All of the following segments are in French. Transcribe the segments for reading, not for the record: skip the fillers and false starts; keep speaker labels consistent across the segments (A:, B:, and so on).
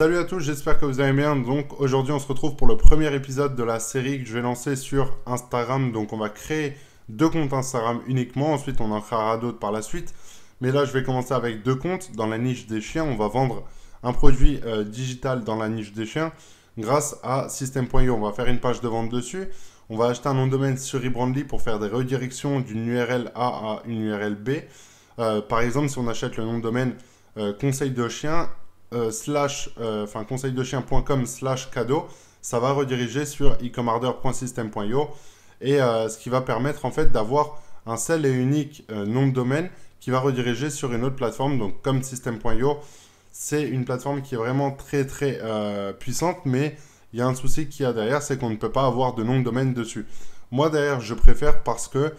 A: Salut à tous, j'espère que vous allez bien. Donc aujourd'hui on se retrouve pour le premier épisode de la série que je vais lancer sur Instagram. Donc on va créer deux comptes Instagram uniquement, ensuite on en créera d'autres par la suite. Mais là je vais commencer avec deux comptes dans la niche des chiens. On va vendre un produit digital dans la niche des chiens grâce à System.io. On va faire une page de vente dessus. On va acheter un nom de domaine sur eBrandly pour faire des redirections d'une URL A à une URL B. Par exemple, si on achète le nom de domaine conseil de chien conseil-de-chien.com slash cadeau, ça va rediriger sur ecommarder.system.io et ce qui va permettre en fait d'avoir un seul et unique nom de domaine qui va rediriger sur une autre plateforme. Donc comme System.io, c'est une plateforme qui est vraiment très puissante, mais il y a un souci qu'il y a derrière, c'est qu'on ne peut pas avoir de nom de domaine dessus. Moi derrière, je préfère parce que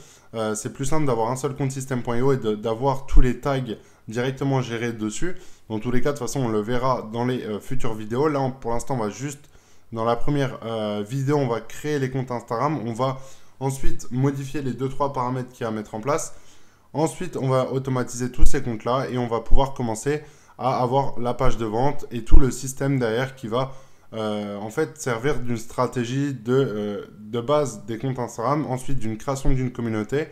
A: c'est plus simple d'avoir un seul compte System.io et d'avoir tous les tags directement gérés dessus. Dans tous les cas, de toute façon, on le verra dans les futures vidéos. Là, pour l'instant, on va juste, dans la première vidéo, on va créer les comptes Instagram. On va ensuite modifier les 2-3 paramètres qu'il y a à mettre en place. Ensuite, on va automatiser tous ces comptes-là et on va pouvoir commencer à avoir la page de vente et tout le système derrière qui va en fait servir d'une stratégie de base des comptes Instagram, ensuite d'une création d'une communauté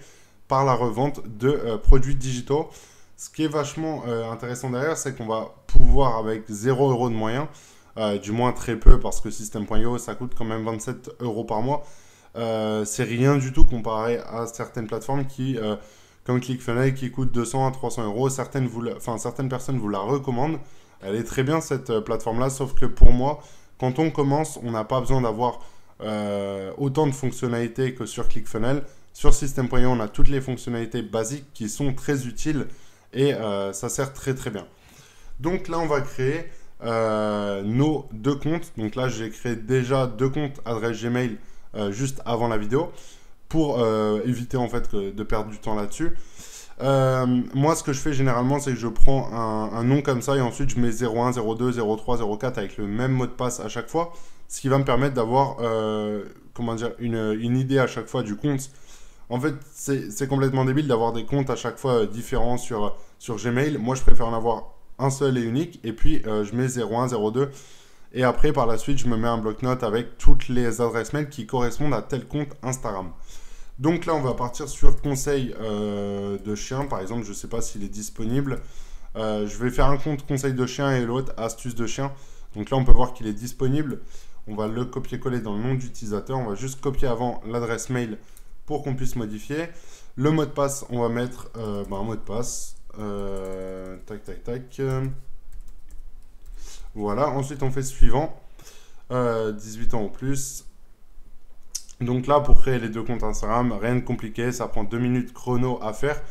A: par la revente de produits digitaux. Ce qui est vachement intéressant derrière, c'est qu'on va pouvoir, avec 0 € de moyens, du moins très peu, parce que System.io, ça coûte quand même 27 € par mois. C'est rien du tout comparé à certaines plateformes comme ClickFunnels, qui coûtent 200 à 300 €. Certaines personnes vous la recommandent. Elle est très bien, cette plateforme-là, sauf que pour moi, quand on commence, on n'a pas besoin d'avoir autant de fonctionnalités que sur ClickFunnels. Sur System.io, on a toutes les fonctionnalités basiques qui sont très utiles et ça sert très bien. Donc là, on va créer nos deux comptes. Donc là, j'ai créé déjà deux comptes adresse Gmail juste avant la vidéo pour éviter en fait de perdre du temps là-dessus. Moi, ce que je fais généralement, c'est que je prends un nom comme ça et ensuite je mets 01, 02, 03, 04 avec le même mot de passe à chaque fois, ce qui va me permettre d'avoir comment dire, une idée à chaque fois du compte. En fait, c'est complètement débile d'avoir des comptes à chaque fois différents sur Gmail. Moi, je préfère en avoir un seul et unique. Et puis, je mets 01, 02. Et après, par la suite, je me mets un bloc-notes avec toutes les adresses mail qui correspondent à tel compte Instagram. Donc là, on va partir sur conseil de chien. Par exemple, je ne sais pas s'il est disponible. Je vais faire un compte conseil de chien et l'autre astuce de chien. Donc là, on peut voir qu'il est disponible. On va le copier-coller dans le nom d'utilisateur. On va juste copier avant l'adresse mail pour qu'on puisse modifier. Le mot de passe, on va mettre un mot de passe. Tac. Voilà, ensuite on fait suivant. 18 ans ou plus. Donc là, pour créer les deux comptes Instagram, rien de compliqué, ça prend 2 minutes chrono à faire.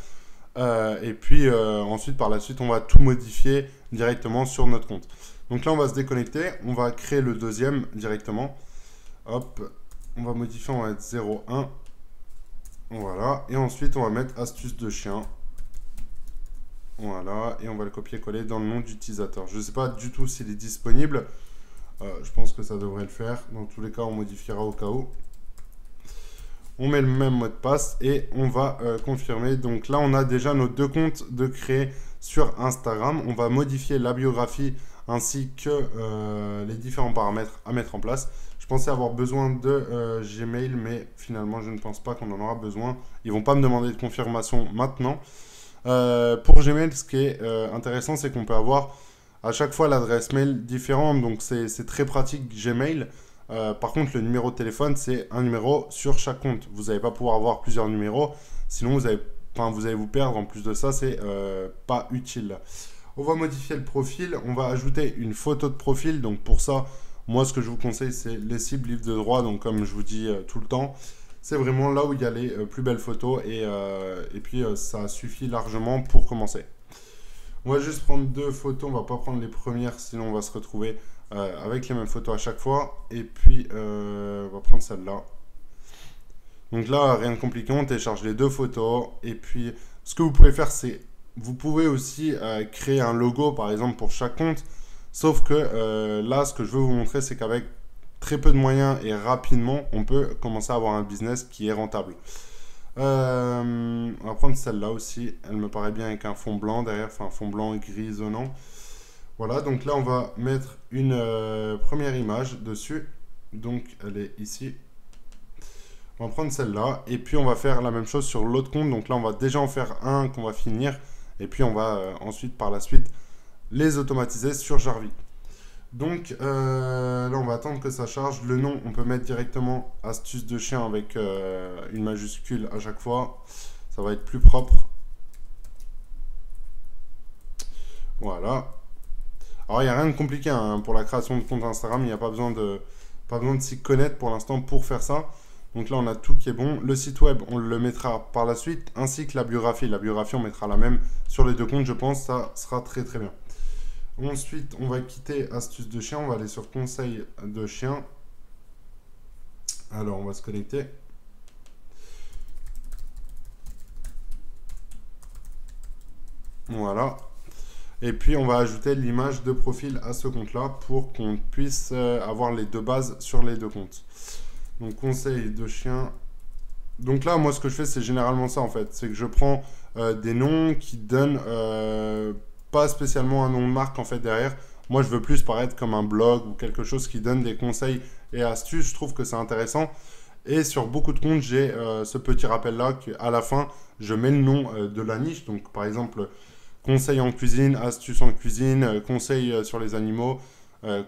A: Et puis ensuite, par la suite, on va tout modifier directement sur notre compte. Donc là, on va se déconnecter, on va créer le deuxième directement. Hop, on va modifier, on va mettre 01. Voilà, et ensuite on va mettre astuce de chien. Voilà, et on va le copier-coller dans le nom d'utilisateur. Je ne sais pas du tout s'il est disponible. Je pense que ça devrait le faire. Dans tous les cas, on modifiera au cas où. On met le même mot de passe et on va confirmer. Donc là, on a déjà nos deux comptes de créer sur Instagram. On va modifier la biographie ainsi que les différents paramètres à mettre en place. Je pensais avoir besoin de Gmail, mais finalement, je ne pense pas qu'on en aura besoin. Ils ne vont pas me demander de confirmation maintenant. Pour Gmail, ce qui est intéressant, c'est qu'on peut avoir à chaque fois l'adresse mail différente. Donc, c'est très pratique Gmail. Par contre, le numéro de téléphone, c'est un numéro sur chaque compte. Vous n'allez pas pouvoir avoir plusieurs numéros. Sinon, vous allez vous perdre. En plus de ça, c'est pas utile. On va modifier le profil. On va ajouter une photo de profil. Donc, pour ça, moi, ce que je vous conseille, c'est les cibles livres de droit. Donc, comme je vous dis tout le temps, c'est vraiment là où il y a les plus belles photos. Et puis, ça suffit largement pour commencer. On va juste prendre deux photos. On va pas prendre les premières, sinon on va se retrouver avec les mêmes photos à chaque fois. Et puis, on va prendre celle-là. Donc là, rien de compliqué. On télécharge les deux photos. Et puis, ce que vous pouvez faire, c'est vous pouvez aussi créer un logo, par exemple, pour chaque compte. Sauf que là, ce que je veux vous montrer, c'est qu'avec très peu de moyens et rapidement, on peut commencer à avoir un business qui est rentable. On va prendre celle-là aussi. Elle me paraît bien avec un fond blanc derrière, enfin un fond blanc grisonnant. Voilà, donc là, on va mettre une première image dessus. Donc, elle est ici. On va prendre celle-là. Et puis, on va faire la même chose sur l'autre compte. Donc là, on va déjà en faire un qu'on va finir. Et puis, on va ensuite, par la suite, les automatiser sur Jarvis. Donc, là, on va attendre que ça charge. Le nom, on peut mettre directement astuce de chien avec une majuscule à chaque fois. Ça va être plus propre. Voilà. Alors, il n'y a rien de compliqué hein, pour la création de compte Instagram. Il n'y a pas besoin de s'y connaître pour l'instant pour faire ça. Donc là, on a tout qui est bon. Le site web, on le mettra par la suite, ainsi que la biographie. La biographie, on mettra la même sur les deux comptes, je pense. Ça sera très très bien. Ensuite, on va quitter astuce de chien. On va aller sur conseil de chien. Alors, on va se connecter. Voilà. Et puis, on va ajouter l'image de profil à ce compte-là pour qu'on puisse avoir les deux bases sur les deux comptes. Donc, conseil de chien. Donc là, moi, ce que je fais, c'est généralement ça, en fait. C'est que je prends des noms qui donnent pas spécialement un nom de marque, en fait, derrière. Moi, je veux plus paraître comme un blog ou quelque chose qui donne des conseils et astuces. Je trouve que c'est intéressant. Et sur beaucoup de comptes, j'ai ce petit rappel-là qu'à la fin, je mets le nom de la niche. Donc, par exemple, conseils en cuisine, astuces en cuisine, conseils sur les animaux,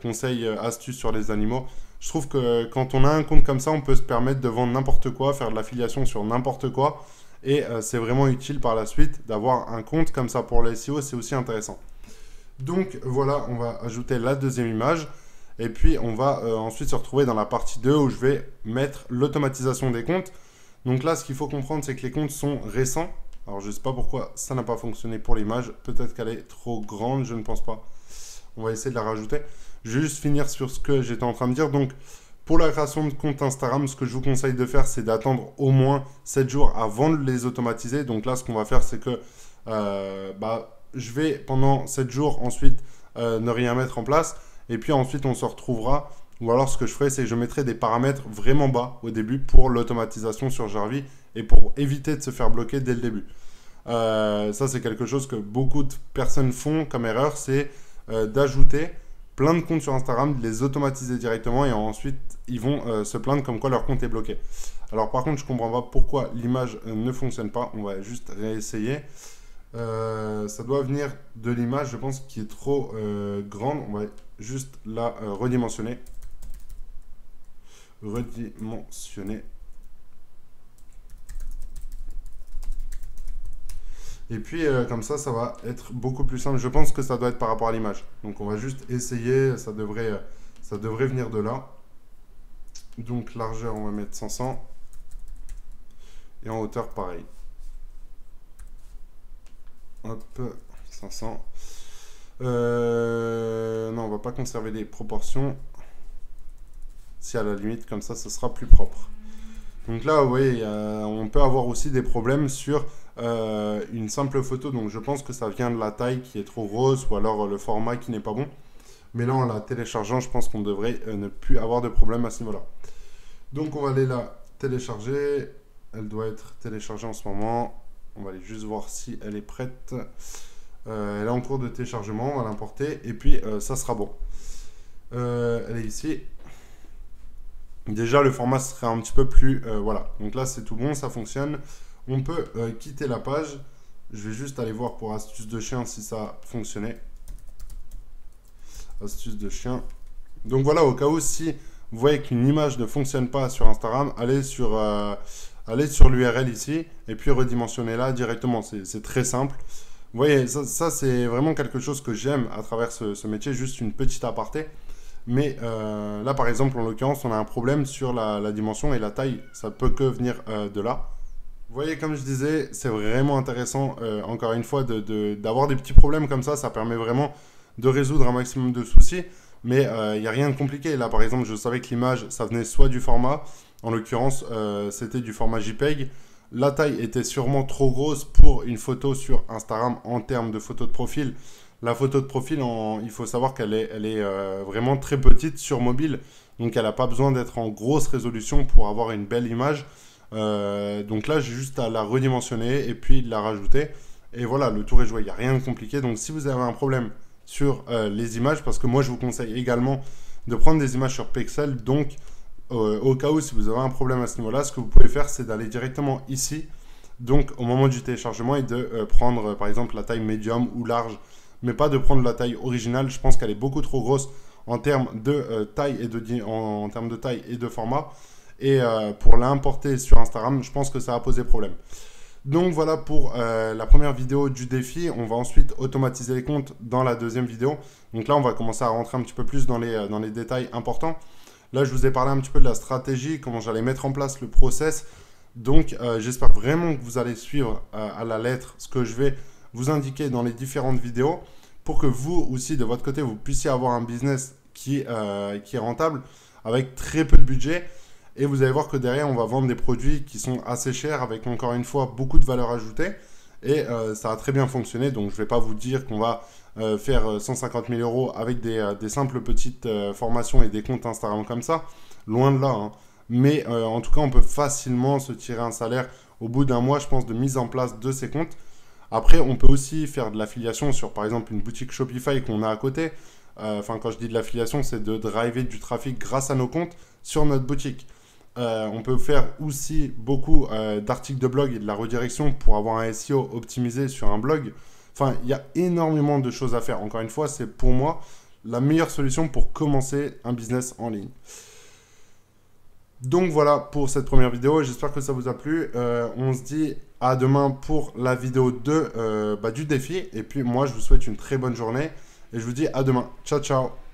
A: conseils, astuces sur les animaux. Je trouve que quand on a un compte comme ça, on peut se permettre de vendre n'importe quoi, faire de l'affiliation sur n'importe quoi. Et c'est vraiment utile par la suite d'avoir un compte comme ça pour les SEO, c'est aussi intéressant. Donc voilà, on va ajouter la deuxième image. Et puis on va ensuite se retrouver dans la partie 2 où je vais mettre l'automatisation des comptes. Donc là, ce qu'il faut comprendre, c'est que les comptes sont récents. Alors je ne sais pas pourquoi ça n'a pas fonctionné pour l'image. Peut-être qu'elle est trop grande, je ne pense pas. On va essayer de la rajouter. Je vais juste finir sur ce que j'étais en train de dire. Donc, pour la création de compte Instagram, ce que je vous conseille de faire, c'est d'attendre au moins 7 jours avant de les automatiser. Donc là, ce qu'on va faire, c'est que je vais pendant 7 jours ensuite ne rien mettre en place. Et puis ensuite, on se retrouvera. Ou alors, ce que je ferai, c'est que je mettrai des paramètres vraiment bas au début pour l'automatisation sur Jarvis et pour éviter de se faire bloquer dès le début. Ça, c'est quelque chose que beaucoup de personnes font comme erreur, c'est d'ajouter plein de comptes sur Instagram, de les automatiser directement et ensuite ils vont se plaindre comme quoi leur compte est bloqué. Alors par contre, je comprends pas pourquoi l'image ne fonctionne pas. On va juste réessayer. Ça doit venir de l'image, je pense, qui est trop grande. On va juste la redimensionner. Redimensionner. Et puis comme ça va être beaucoup plus simple. Je pense que ça doit être par rapport à l'image. Donc on va juste essayer, ça devrait venir de là. Donc largeur, on va mettre 500. Et en hauteur, pareil. Hop, 500. Non, on va pas conserver les proportions. Si à la limite, comme ça, ce sera plus propre. Donc là, vous voyez, on peut avoir aussi des problèmes sur une simple photo. Donc je pense que ça vient de la taille qui est trop grosse ou alors le format qui n'est pas bon. Mais là, en la téléchargeant, je pense qu'on devrait ne plus avoir de problème à ce niveau-là. Donc on va aller la télécharger. Elle doit être téléchargée en ce moment. On va aller juste voir si elle est prête. Elle est en cours de téléchargement. On va l'importer et puis ça sera bon. Elle est ici. Déjà, le format serait un petit peu plus... voilà, donc là, c'est tout bon, ça fonctionne. On peut quitter la page. Je vais juste aller voir pour astuce de chien si ça a fonctionné. Astuce de chien. Donc voilà, au cas où, si vous voyez qu'une image ne fonctionne pas sur Instagram, allez sur l'URL ici et puis redimensionnez-la directement. C'est très simple. Vous voyez, ça c'est vraiment quelque chose que j'aime à travers ce métier, juste une petite aparté. Mais là, par exemple, en l'occurrence, on a un problème sur la dimension et la taille. Ça peut que venir de là. Vous voyez, comme je disais, c'est vraiment intéressant, encore une fois, d'avoir des petits problèmes comme ça. Ça permet vraiment de résoudre un maximum de soucis. Mais il n'y a rien de compliqué. Là, par exemple, je savais que l'image, ça venait soit du format. En l'occurrence, c'était du format JPEG. La taille était sûrement trop grosse pour une photo sur Instagram en termes de photo de profil. La photo de profil, il faut savoir qu'elle est vraiment très petite sur mobile. Donc, elle n'a pas besoin d'être en grosse résolution pour avoir une belle image. Donc là, j'ai juste à la redimensionner et puis la rajouter. Et voilà, le tour est joué. Il n'y a rien de compliqué. Donc, si vous avez un problème sur les images, parce que moi je vous conseille également de prendre des images sur Pexel. Donc au cas où si vous avez un problème à ce niveau-là, ce que vous pouvez faire, c'est d'aller directement ici, donc au moment du téléchargement, et de prendre par exemple la taille médium ou large, mais pas de prendre la taille originale. Je pense qu'elle est beaucoup trop grosse en termes de taille et de format. Et pour l'importer sur Instagram, je pense que ça va poser problème. Donc voilà pour la première vidéo du défi. On va ensuite automatiser les comptes dans la deuxième vidéo. Donc là, on va commencer à rentrer un petit peu plus dans les détails importants. Là, je vous ai parlé un petit peu de la stratégie, comment j'allais mettre en place le process. Donc j'espère vraiment que vous allez suivre à la lettre ce que je vais vous indiquer dans les différentes vidéos, pour que vous aussi, de votre côté, vous puissiez avoir un business qui est rentable avec très peu de budget. Et vous allez voir que derrière, on va vendre des produits qui sont assez chers, avec encore une fois beaucoup de valeur ajoutée. Et ça a très bien fonctionné. Donc je ne vais pas vous dire qu'on va faire 150 000 euros avec des simples petites formations et des comptes Instagram comme ça. Loin de là, hein. Mais en tout cas, on peut facilement se tirer un salaire au bout d'un mois, je pense, de mise en place de ces comptes. Après, on peut aussi faire de l'affiliation sur, par exemple, une boutique Shopify qu'on a à côté. Enfin, quand je dis de l'affiliation, c'est de driver du trafic grâce à nos comptes sur notre boutique. On peut faire aussi beaucoup d'articles de blog et de la redirection pour avoir un SEO optimisé sur un blog. Enfin, il y a énormément de choses à faire. Encore une fois, c'est pour moi la meilleure solution pour commencer un business en ligne. Donc voilà pour cette première vidéo. J'espère que ça vous a plu. On se dit à demain pour la vidéo du défi. Et puis moi, je vous souhaite une très bonne journée. Et je vous dis à demain. Ciao, ciao.